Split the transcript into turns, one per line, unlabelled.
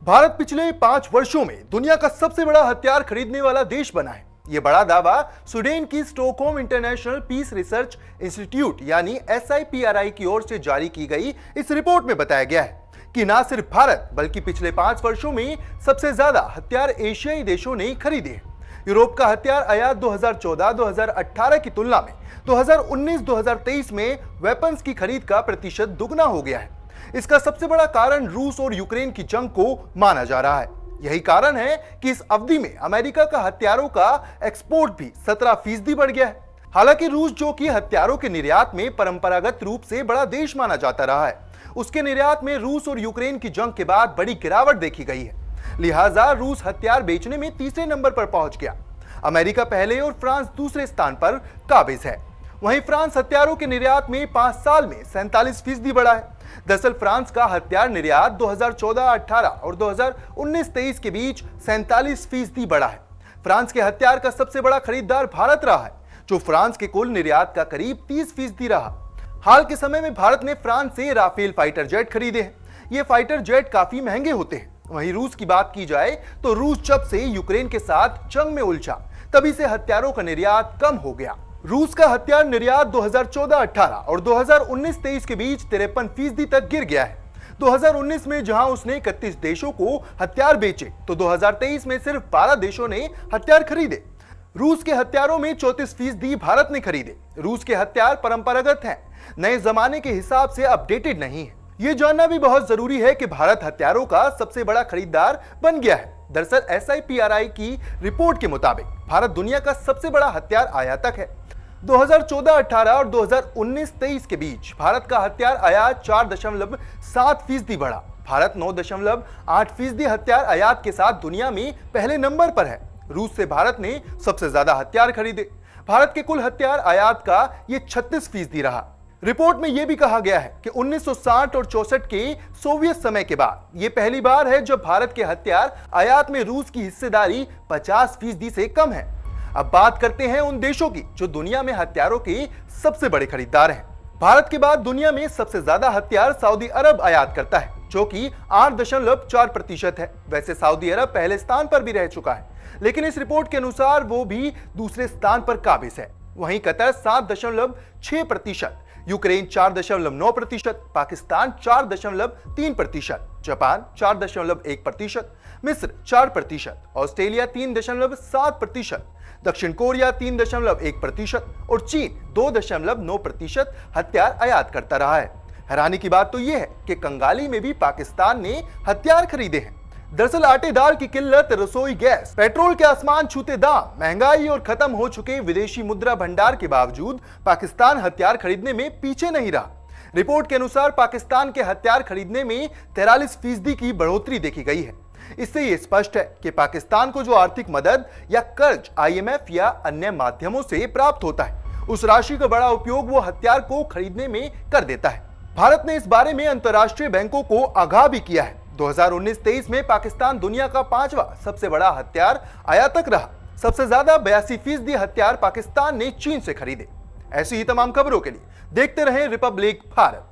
भारत पिछले 5 वर्षों में दुनिया का सबसे बड़ा हथियार खरीदने वाला देश बना है। यह बड़ा दावा स्वीडन की Stockholm International Peace Research Institute यानी SIPRI की ओर से जारी की गई इस रिपोर्ट में बताया गया है कि न सिर्फ भारत बल्कि पिछले 5 वर्षों में सबसे ज्यादा हथियार एशियाई देशों ने खरीदे हैं। यूरोप का हथियार आयात 2014-2018 की तुलना में 2019-2023 में वेपन्स की खरीद का प्रतिशत दुगना हो गया है। इसका सबसे बड़ा कारण रूस और यूक्रेन की जंग को माना जा रहा है। यही कारण है कि इस अवधि में अमेरिका का हथियारों का एक्सपोर्ट भी 17% बढ़ गया है। हालांकि रूस, जो कि हथियारों के निर्यात में परंपरागत रूप से बड़ा देश माना जाता रहा है, उसके निर्यात में रूस और यूक्रेन की जंग के बाद बड़ी गिरावट देखी गई है। लिहाजा रूस हथियार बेचने में तीसरे नंबर पर पहुंच गया। अमेरिका पहले और फ्रांस दूसरे स्थान पर काबिज है। वहीं फ्रांस हथियारों के निर्यात में 5 साल में 47% बढ़ा है। दरअसल फ्रांस का हथियार निर्यात 2014-18 और 2019-23 के बीच 47% बढ़ा है। फ्रांस के हथियार का सबसे बड़ा खरीदार भारत रहा है, जो फ्रांस के कुल निर्यात का करीब 30% रहा। हाल के समय में भारत ने फ्रांस से राफेल फाइटर जेट खरीदे हैं। ये फाइटर जेट काफी महंगे होते हैं। वहीं रूस की बात की जाए तो रूस जब से यूक्रेन के साथ जंग में उलझा तभी से हथियारों का निर्यात कम हो गया। रूस का हथियार निर्यात 2014-18 और 2019-23 के बीच 53% तक गिर गया है। 2019 में जहां उसने 31 देशों को हथियार बेचे तो 2023 में सिर्फ 12 देशों ने हथियार खरीदे। रूस के हथियारों में 34% भारत ने खरीदे। रूस के हथियार परंपरागत हैं, नए जमाने के हिसाब से अपडेटेड नहीं है। यह जानना भी बहुत जरूरी है कि भारत हथियारों का सबसे बड़ा खरीदार बन गया है। दरअसल SIPRI की रिपोर्ट के मुताबिक भारत दुनिया का सबसे बड़ा हथियार आयातक है। 2014-18 और 2019-23 के बीच भारत का हथियार आयात 4.7% बढ़ा। भारत 9.8% हथियार आयात के साथ दुनिया में पहले नंबर पर है। रूस से भारत ने सबसे ज्यादा हथियार खरीदे। भारत के कुल हथियार आयात का ये 36% रहा। रिपोर्ट में यह भी कहा गया है कि 1960 और 64 के सोवियत समय के बाद यह पहली बार है जब भारत के हथियार आयात में रूस की हिस्सेदारी 50% से कम है। अब बात करते हैं उन देशों की जो दुनिया में हथियारों के सबसे बड़े खरीदार हैं। भारत के बाद दुनिया में सबसे ज्यादा हथियार सऊदी अरब आयात करता है, जो कि 8.4% है। वैसे सऊदी अरब पहले स्थान पर भी रह चुका है, लेकिन इस रिपोर्ट के अनुसार वो भी दूसरे स्थान पर काबिज है। वहीं कतर 7.6%, यूक्रेन 4.9%, पाकिस्तान 4.3%, जापान 4.1%, मिस्र 4%, ऑस्ट्रेलिया 3.7%, दक्षिण कोरिया 3.1% और चीन 2.9% हथियार आयात करता रहा है। हैरानी की बात तो यह है कि कंगाली में भी पाकिस्तान ने हथियार खरीदे हैं। दरअसल आटे दाल की किल्लत, रसोई गैस, पेट्रोल के आसमान छूते दाम, महंगाई और खत्म हो चुके विदेशी मुद्रा भंडार के बावजूद पाकिस्तान हथियार खरीदने में पीछे नहीं रहा। रिपोर्ट के अनुसार पाकिस्तान के हथियार खरीदने में 43% की बढ़ोतरी देखी गई है। इससे यह स्पष्ट है कि पाकिस्तान को जो आर्थिक मदद या कर्ज IMF या अन्य माध्यमों से प्राप्त होता है, उस राशि का बड़ा उपयोग वो हथियार को खरीदने में कर देता है। भारत ने इस बारे में अंतर्राष्ट्रीय बैंकों को आगाह भी किया है। 2019-23 में पाकिस्तान दुनिया का 5वां सबसे बड़ा हथियार आयातक रहा। सबसे ज्यादा 82% हथियार पाकिस्तान ने चीन से खरीदे। ऐसी ही तमाम खबरों के लिए देखते रहें रिपब्लिक भारत।